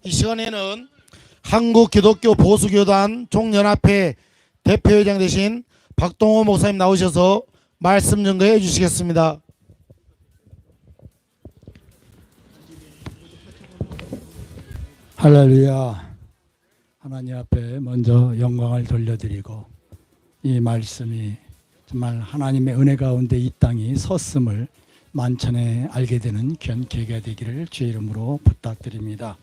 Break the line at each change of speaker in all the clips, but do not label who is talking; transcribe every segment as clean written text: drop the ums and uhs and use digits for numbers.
이 시간에는 한국기독교보수교단 종연합회 대표회장 되신 박동호 목사님 나오셔서 말씀 증거해 주시겠습니다.
할렐루야. 하나님 앞에 먼저 영광을 돌려드리고, 이 말씀이 정말 하나님의 은혜 가운데 이 땅이 섰음을 만천에 알게 되는 귀한 계기가 되기를 주의 이름으로 부탁드립니다.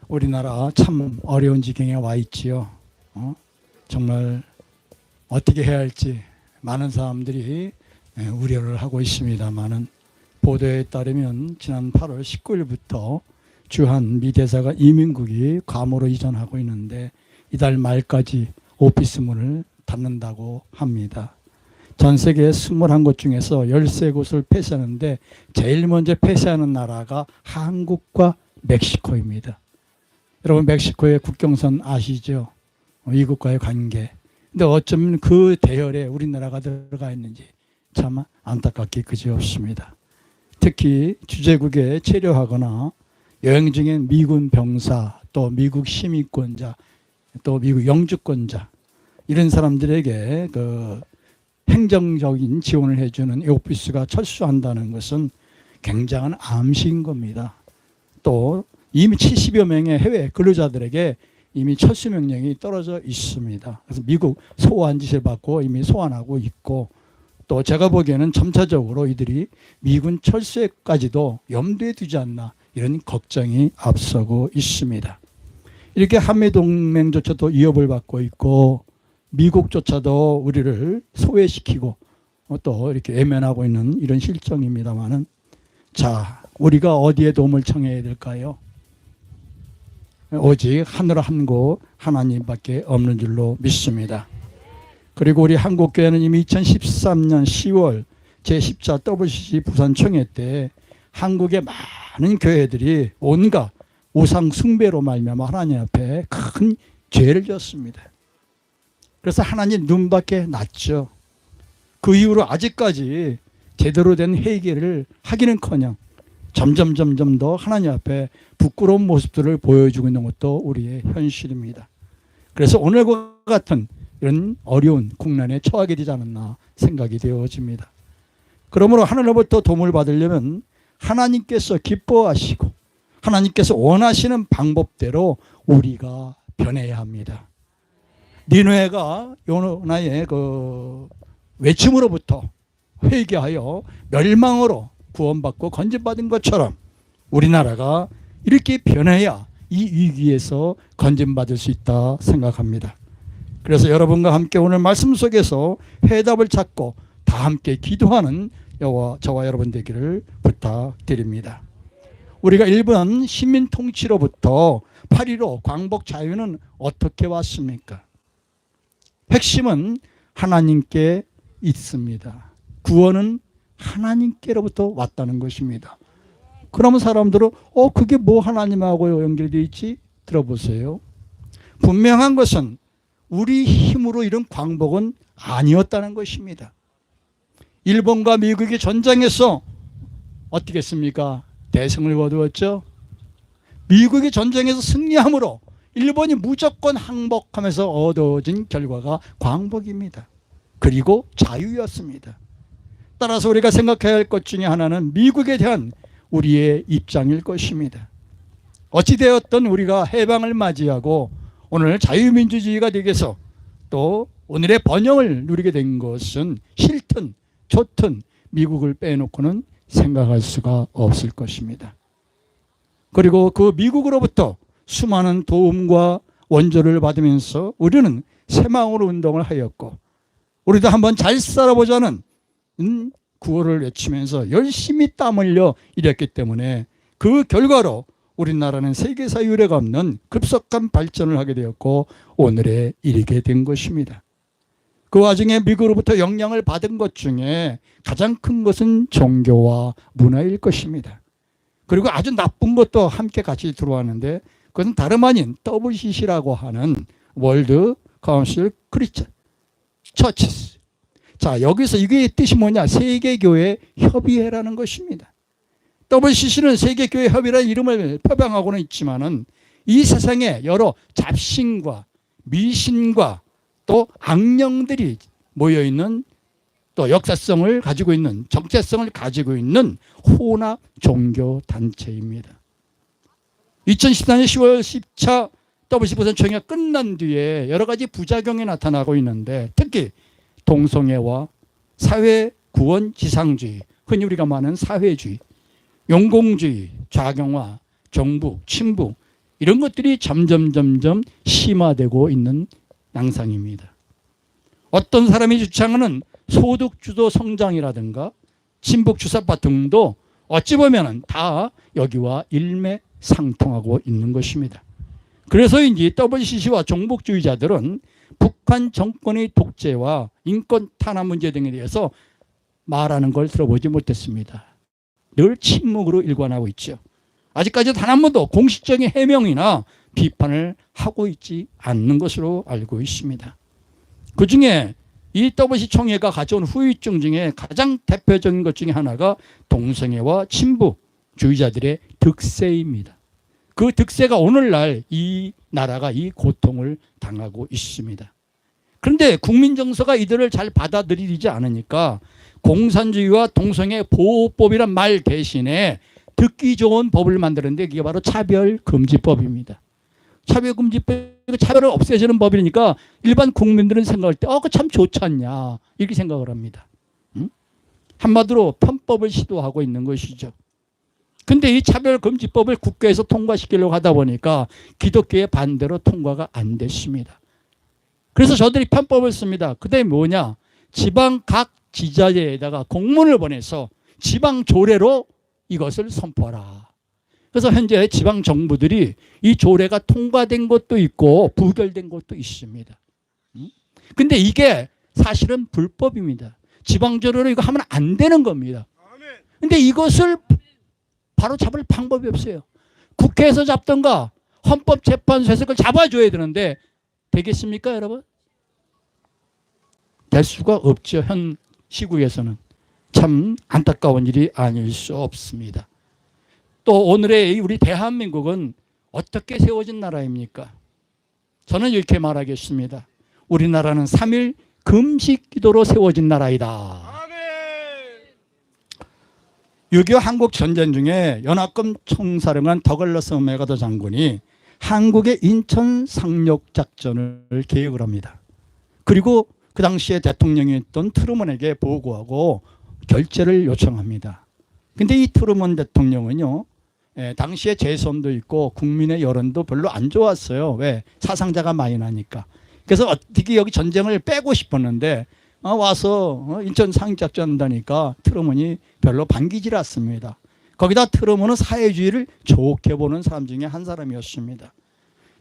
우리나라 참 어려운 지경에 와 있지요. 정말 어떻게 해야 할지 많은 사람들이 우려를 하고 있습니다만은, 보도에 따르면 지난 8월 19일부터 주한 미 대사가 이민국이 괌으로 이전하고 있는데 이달 말까지 오피스 문을 닫는다고 합니다. 전 세계 21곳 중에서 13곳을 폐쇄하는데 제일 먼저 폐쇄하는 나라가 한국과 멕시코입니다. 여러분, 멕시코의 국경선 아시죠? 이국과의 관계. 근데 어쩌면 그 대열에 우리나라가 들어가 있는지 참 안타깝게 그지없습니다. 특히 주재국에 체류하거나 여행 중인 미군 병사, 또 미국 시민권자, 또 미국 영주권자, 이런 사람들에게 그 행정적인 지원을 해주는 이 오피스가 철수한다는 것은 굉장한 암시인 겁니다. 또 이미 70여 명의 해외 근로자들에게 이미 철수 명령이 떨어져 있습니다. 그래서 미국 소환 지시를 받고 이미 소환하고 있고, 또 제가 보기에는 점차적으로 이들이 미군 철수까지도 염두에 두지 않나, 이런 걱정이 앞서고 있습니다. 이렇게 한미동맹조차도 위협을 받고 있고, 미국조차도 우리를 소외시키고 또 이렇게 외면하고 있는 이런 실정입니다만은, 자, 우리가 어디에 도움을 청해야 될까요? 오직 하늘 한 곳 하나님밖에 없는 줄로 믿습니다. 그리고 우리 한국교회는 이미 2013년 10월 제14 WCC 부산 총회 때 한국의 많은 교회들이 온갖 우상 숭배로 말미암아 하나님 앞에 큰 죄를 지었습니다. 그래서 하나님 눈밖에 났죠. 그 이후로 아직까지 제대로 된 회개를 하기는커녕 점점 더 하나님 앞에 부끄러운 모습들을 보여주고 있는 것도 우리의 현실입니다. 그래서 오늘과 같은 이런 어려운 국난에 처하게 되지 않았나 생각이 되어집니다. 그러므로 하늘로부터 도움을 받으려면 하나님께서 기뻐하시고 하나님께서 원하시는 방법대로 우리가 변해야 합니다. 니느웨가 요나의 그 외침으로부터 회개하여 멸망으로 구원받고 건진받은 것처럼 우리나라가 이렇게 변해야 이 위기에서 건진받을 수 있다 생각합니다. 그래서 여러분과 함께 오늘 말씀 속에서 해답을 찾고 다 함께 기도하는 저와 여러분 되기를 부탁드립니다. 우리가 일본 식민 통치로부터 8.15 광복 자유는 어떻게 왔습니까? 핵심은 하나님께 있습니다. 구원은 하나님께로부터 왔다는 것입니다. 그러면 사람들은 그게 뭐 하나님하고 연결되어 있지? 들어보세요. 분명한 것은 우리 힘으로 이룬 광복은 아니었다는 것입니다. 일본과 미국이 전쟁에서 어떻게 했습니까? 대승을 거두었죠. 미국이 전쟁에서 승리함으로 일본이 무조건 항복하면서 얻어진 결과가 광복입니다. 그리고 자유였습니다. 따라서 우리가 생각해야 할 것 중에 하나는 미국에 대한 우리의 입장일 것입니다. 어찌되었든 우리가 해방을 맞이하고 오늘 자유민주주의가 되기 위해서 또 오늘의 번영을 누리게 된 것은 싫든 좋든 미국을 빼놓고는 생각할 수가 없을 것입니다. 그리고 그 미국으로부터 수많은 도움과 원조를 받으면서 우리는 새마음으로 운동을 하였고, 우리도 한번 잘 살아보자는 구호를 외치면서 열심히 땀 흘려 일했기 때문에 그 결과로 우리나라는 세계사 유례가 없는 급속한 발전을 하게 되었고 오늘에 이르게 된 것입니다. 그 와중에 미국으로부터 영향을 받은 것 중에 가장 큰 것은 종교와 문화일 것입니다. 그리고 아주 나쁜 것도 함께 같이 들어왔는데, 그것은 다름 아닌 WCC라고 하는 월드 카운슬 크리스천 처치스. 자, 여기서 이게 뜻이 뭐냐? 세계교회 협의회라는 것입니다. WCC는 세계교회 협의라는 이름을 표방하고는 있지만은 이 세상에 여러 잡신과 미신과 또 악령들이 모여있는 또 역사성을 가지고 있는 정체성을 가지고 있는 혼합 종교단체입니다. 2014년 10월 10차 WCC 부산총회가 끝난 뒤에 여러 가지 부작용이 나타나고 있는데 특히 동성애와 사회구원지상주의, 흔히 우리가 말하는 사회주의, 용공주의, 좌경화, 정부, 친부 이런 것들이 점점 심화되고 있는 양상입니다. 어떤 사람이 주창하는 소득주도 성장이라든가 친북주사파 등도 어찌 보면 다 여기와 일맥상통하고 있는 것입니다. 그래서인지 WCC와 종북주의자들은 북한 정권의 독재와 인권 탄압 문제 등에 대해서 말하는 걸 들어보지 못했습니다. 늘 침묵으로 일관하고 있죠. 아직까지 단 한 번도 공식적인 해명이나 비판을 하고 있지 않는 것으로 알고 있습니다. 그중에 이 WCC 총회가 가져온 후유증 중에 가장 대표적인 것 중에 하나가 동성애와 친부주의자들의 득세입니다. 그 득세가 오늘날 이 나라가 이 고통을 당하고 있습니다. 그런데 국민 정서가 이들을 잘 받아들이지 않으니까 공산주의와 동성애 보호법이란 말 대신에 듣기 좋은 법을 만드는데 그게 바로 차별금지법입니다. 차별금지법, 차별을 없애주는 법이니까 일반 국민들은 생각할 때 그거 참 좋지 않냐 이렇게 생각을 합니다. 한마디로 편법을 시도하고 있는 것이죠. 근데 이 차별금지법을 국회에서 통과시키려고 하다 보니까 기독교의 반대로 통과가 안 됐습니다. 그래서 저들이 편법을 씁니다. 그게 뭐냐? 지방 각 지자체에다가 공문을 보내서 지방 조례로 이것을 선포하라. 그래서 현재 지방 정부들이 이 조례가 통과된 것도 있고 부결된 것도 있습니다. 근데 이게 사실은 불법입니다. 지방 조례로 이거 하면 안 되는 겁니다. 근데 이것을 바로 잡을 방법이 없어요. 국회에서 잡던가 헌법재판소에서 그걸 잡아줘야 되는데 되겠습니까, 여러분? 될 수가 없죠. 현 시국에서는. 참 안타까운 일이 아닐 수 없습니다. 또 오늘의 우리 대한민국은 어떻게 세워진 나라입니까? 저는 이렇게 말하겠습니다. 우리나라는 3일 금식 기도로 세워진 나라이다. 6.25 한국 전쟁 중에 연합군 총사령관 더글러스 맥아더 장군이 한국의 인천 상륙 작전을 계획을 합니다. 그리고 그 당시에 대통령이었던 트루먼에게 보고하고 결재를 요청합니다. 근데 이 트루먼 대통령은요, 당시에 재선도 있고 국민의 여론도 별로 안 좋았어요. 왜? 사상자가 많이 나니까. 그래서 어떻게 여기 전쟁을 빼고 싶었는데 와서 인천 상륙작전 한다니까 트루먼이 별로 반기질 않습니다. 거기다 트루먼은 사회주의를 좋게 보는 사람 중에 한 사람이었습니다.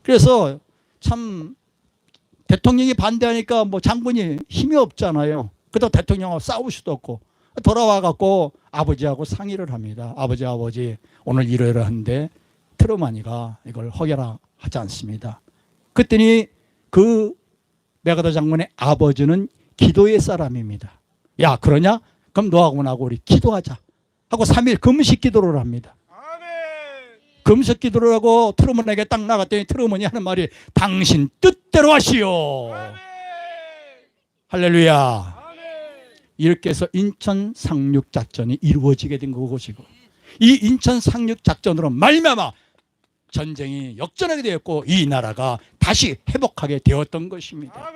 그래서 참 대통령이 반대하니까 뭐 장군이 힘이 없잖아요. 그래도 대통령하고 싸울 수도 없고 돌아와 갖고 아버지하고 상의를 합니다. 아버지 오늘 이러이러한데 트루먼이가 이걸 허결하지 않습니다. 그랬더니 그 맥아더 장군의 아버지는 기도의 사람입니다. 야, 그러냐? 그럼 너하고 나하고 우리 기도하자 하고 3일 금식 기도를 합니다. 금식 기도를 하고 트루먼에게 딱 나갔더니 트루먼이 하는 말이 당신 뜻대로 하시오. 할렐루야. 이렇게 해서 인천 상륙 작전이 이루어지게 된 것이고, 이 인천 상륙 작전으로 말미암아 전쟁이 역전하게 되었고 이 나라가 다시 회복하게 되었던 것입니다.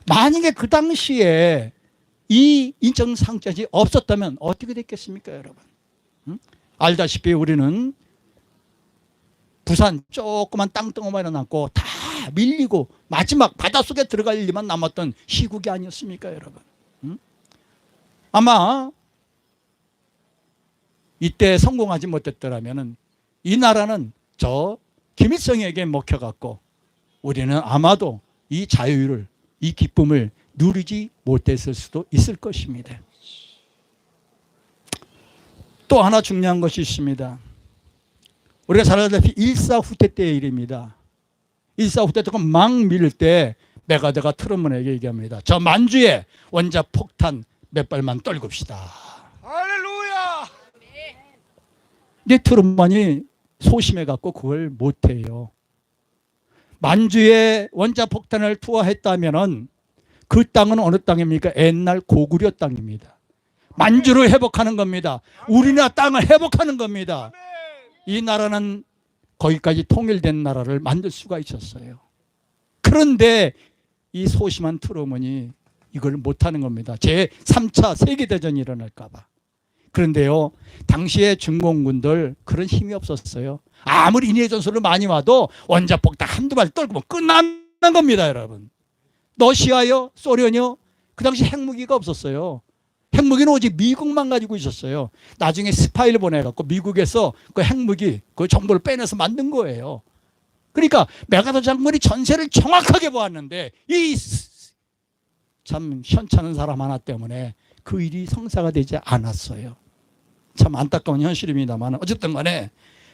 만약에 그 당시에 이 인천 상륙작전이 없었다면 어떻게 됐겠습니까, 여러분? 알다시피 우리는 부산 조그만 땅덩어리만 남고 다 밀리고 마지막 바닷속에 들어갈 일만 남았던 시국이 아니었습니까, 여러분? 아마 이때 성공하지 못했더라면 이 나라는 저 김일성에게 먹혀갖고 우리는 아마도 이 자유를, 이 기쁨을 누리지 못했을 수도 있을 것입니다. 또 하나 중요한 것이 있습니다. 우리가 잘 알다시피 일사후퇴 때의 일입니다. 일사후퇴 때 막 밀 때 맥아더가 트루먼에게 얘기합니다. 저 만주에 원자 폭탄 몇 발만 떨굽시다.
할렐루야!
근데 트루먼이 소심해갖고 그걸 못해요. 만주에 원자폭탄을 투하했다면은 그 땅은 어느 땅입니까? 옛날 고구려 땅입니다. 만주를 회복하는 겁니다. 우리나라 땅을 회복하는 겁니다. 이 나라는 거기까지 통일된 나라를 만들 수가 있었어요. 그런데 이 소심한 트루먼이 이걸 못하는 겁니다. 제3차 세계대전이 일어날까 봐. 그런데요, 당시에 중공군들 그런 힘이 없었어요. 아무리 인해 전술을 많이 와도 원자폭탄 한두 발 떨고 끝나는 겁니다, 여러분. 러시아요, 소련이요, 그 당시 핵무기가 없었어요. 핵무기는 오직 미국만 가지고 있었어요. 나중에 스파이를 보내갖고 미국에서 그 핵무기, 그 정보를 빼내서 만든 거예요. 그러니까 메가더 장군이 전세를 정확하게 보았는데 이 참 현찮은 사람 하나 때문에 그 일이 성사가 되지 않았어요. 참 안타까운 현실입니다만 어쨌든 간에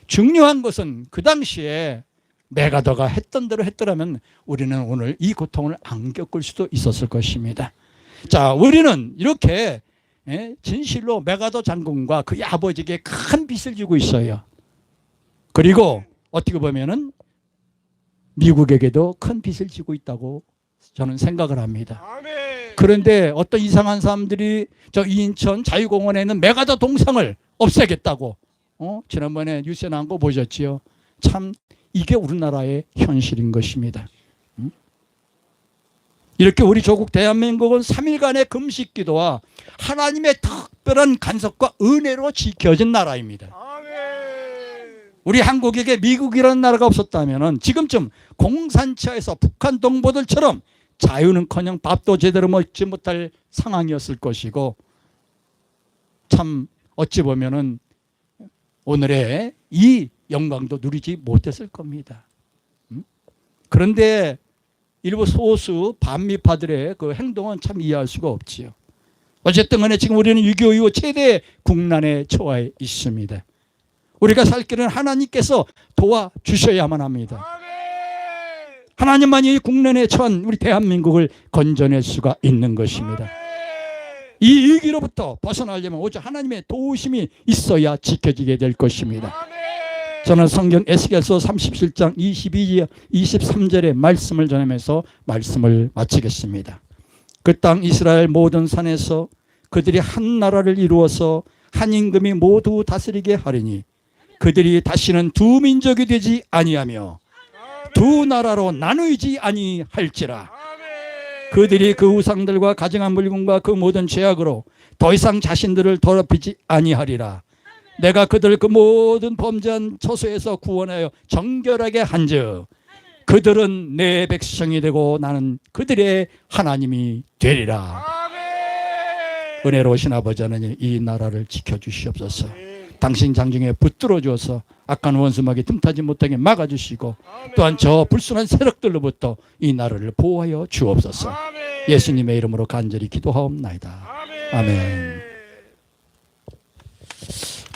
중요한 것은 그 당시에 메가더가 했던 대로 했더라면 우리는 오늘 이 고통을 안 겪을 수도 있었을 것입니다. 자, 우리는 이렇게 진실로 메가더 장군과 그의 아버지에게 큰 빚을 지고 있어요. 그리고 어떻게 보면은 미국에게도 큰 빚을 지고 있다고 저는 생각을 합니다. 그런데 어떤 이상한 사람들이 저 인천 자유공원에 있는 메가더 동상을 없애겠다고 지난번에 뉴스에 나온 거 보셨지요? 참 이게 우리나라의 현실인 것입니다. 이렇게 우리 조국 대한민국은 3일간의 금식 기도와 하나님의 특별한 간섭과 은혜로 지켜진 나라입니다. 우리 한국에게 미국이라는 나라가 없었다면 지금쯤 공산처에서 북한 동포들처럼 자유는커녕 밥도 제대로 먹지 못할 상황이었을 것이고, 참 어찌 보면은 오늘의 이 영광도 누리지 못했을 겁니다. 그런데 일부 소수 반미파들의 그 행동은 참 이해할 수가 없지요. 어쨌든 간에 지금 우리는 6.25 이후 최대 국난에 처해 있습니다. 우리가 살 길은 하나님께서 도와주셔야만 합니다. 하나님만이 국난에 처한 우리 대한민국을 건져낼 수가 있는 것입니다. 이 위기로부터 벗어나려면 오직 하나님의 도우심이 있어야 지켜지게 될 것입니다. 저는 성경 에스겔서 37장 22절 23절의 말씀을 전하면서 말씀을 마치겠습니다. 그 땅 이스라엘 모든 산에서 그들이 한 나라를 이루어서 한 임금이 모두 다스리게 하리니 그들이 다시는 두 민족이 되지 아니하며 두 나라로 나누이지 아니할지라. 그들이 그 우상들과 가증한 물건과 그 모든 죄악으로 더 이상 자신들을 더럽히지 아니하리라. 내가 그들 그 모든 범죄한 처소에서 구원하여 정결하게 한즉 그들은 내 백성이 되고 나는 그들의 하나님이 되리라. 은혜로우신 아버지 하나님, 이 나라를 지켜주시옵소서. 당신 장중에 붙들어 주어서 악한 원수막이 틈타지 못하게 막아주시고 또한 저 불순한 세력들로부터 이 나라를 보호하여 주옵소서. 예수님의 이름으로 간절히 기도하옵나이다. 아멘.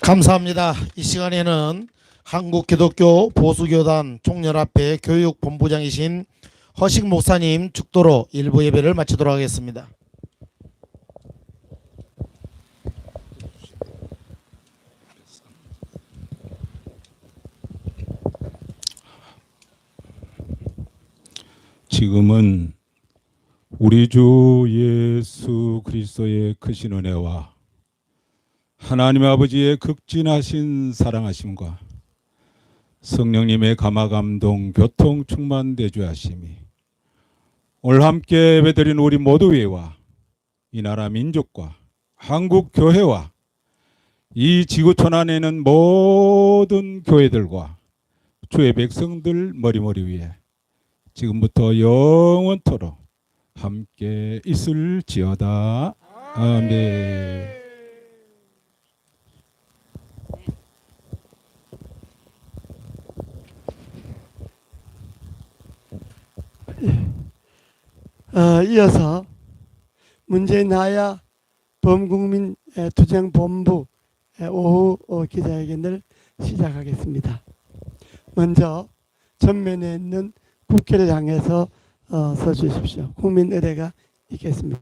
감사합니다. 이 시간에는 한국기독교 보수교단 총연합회 교육본부장이신 허식 목사님 축도로 일부 예배를 마치도록 하겠습니다.
지금은 우리 주 예수 그리스도의 크신 은혜와 하나님 아버지의 극진하신 사랑하심과 성령님의 감화감동 교통 충만 대주하심이 오늘 함께 예배드린 우리 모두 위와 이 나라 민족과 한국 교회와 이 지구촌 안에 있는 모든 교회들과 주의 백성들 머리머리 위에 지금부터 영원토록 함께 있을지어다. 아멘.
이어서 문재인 하야 범국민 투쟁본부 오후 기자회견을 시작하겠습니다. 먼저 전면에 있는 국회를 향해서 서주십시오. 국민 의례가 있겠습니다.